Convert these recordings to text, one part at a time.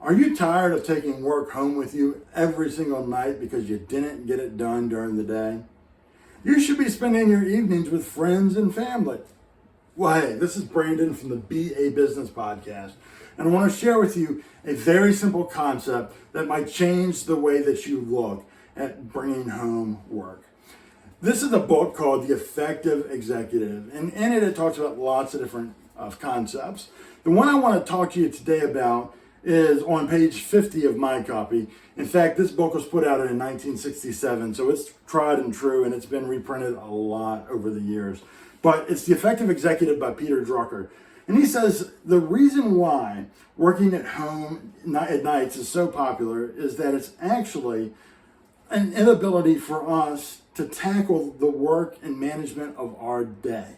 Are you tired of taking work home with you every single night because you didn't get it done during the day? You should be spending your evenings with friends and family. Well, hey, this is Brandon from the Be a Business Podcast, and I want to share with you a very simple concept that might change the way that you look at bringing home work. This is a book called The Effective Executive, and in it talks about lots of different concepts. The one I want to talk to you today about is on page 50 of my copy. In fact, this book was put out in 1967, so it's tried and true, and it's been reprinted a lot over the years. But it's The Effective Executive by Peter Drucker. And he says the reason why working at home at nights is so popular is that it's actually an inability for us to tackle the work and management of our day.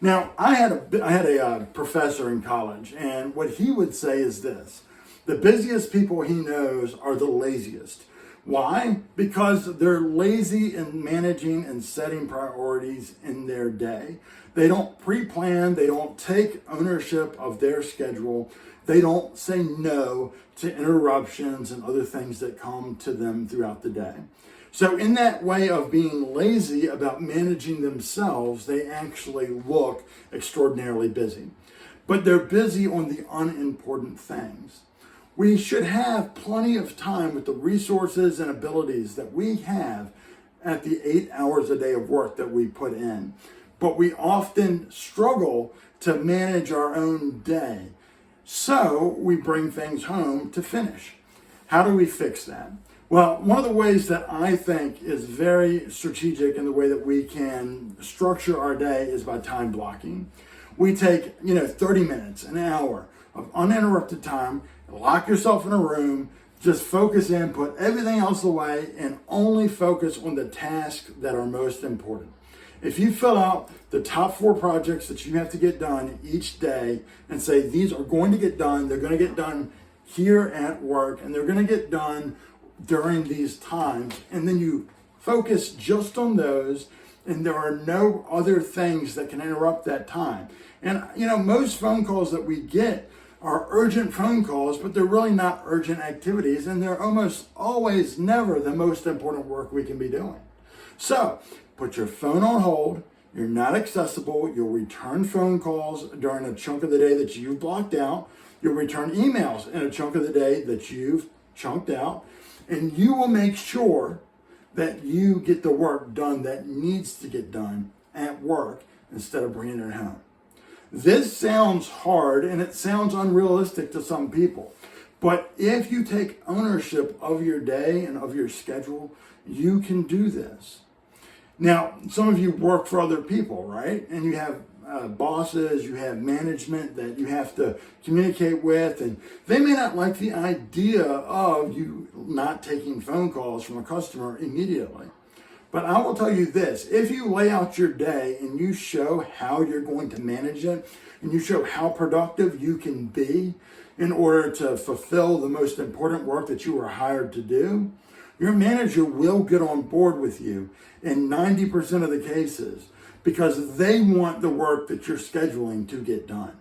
Now, I had a professor in college, and what he would say is this: the busiest people he knows are the laziest. Why? Because they're lazy in managing and setting priorities in their day. They don't pre-plan, they don't take ownership of their schedule, they don't say no to interruptions and other things that come to them throughout the day. So in that way of being lazy about managing themselves, they actually look extraordinarily busy. But they're busy on the unimportant things. We should have plenty of time with the resources and abilities that we have at the 8 hours a day of work that we put in. But we often struggle to manage our own day. So we bring things home to finish. How do we fix that? Well, one of the ways that I think is very strategic in the way that we can structure our day is by time blocking. We take, 30 minutes, an hour of uninterrupted time, lock yourself in a room, just focus in, put everything else away, and only focus on the tasks that are most important. If you fill out the top 4 projects that you have to get done each day and say, these are going to get done, they're going to get done here at work, and they're going to get done during these times, and then you focus just on those, and there are no other things that can interrupt that time. And, most phone calls that we get are urgent phone calls, but they're really not urgent activities, and they're almost always never the most important work we can be doing. So put your phone on hold. You're not accessible. You'll return phone calls during a chunk of the day that you've blocked out. You'll return emails in a chunk of the day that you've chunked out, and you will make sure that you get the work done that needs to get done at work instead of bringing it home. This sounds hard and it sounds unrealistic to some people, but if you take ownership of your day and of your schedule, you can do this. Now, some of you work for other people, right? And you have bosses, you have management that you have to communicate with, and they may not like the idea of you not taking phone calls from a customer immediately. But I will tell you this: if you lay out your day and you show how you're going to manage it, and you show how productive you can be in order to fulfill the most important work that you were hired to do, your manager will get on board with you in 90% of the cases because they want the work that you're scheduling to get done.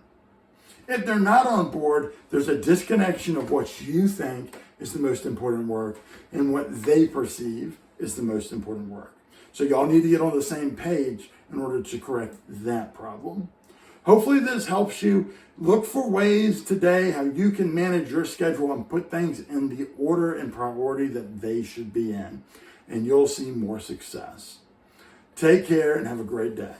If they're not on board, there's a disconnection of what you think is the most important work and what they perceive is the most important work. So y'all need to get on the same page in order to correct that problem. Hopefully this helps you. Look for ways today how you can manage your schedule and put things in the order and priority that they should be in, and you'll see more success. Take care and have a great day.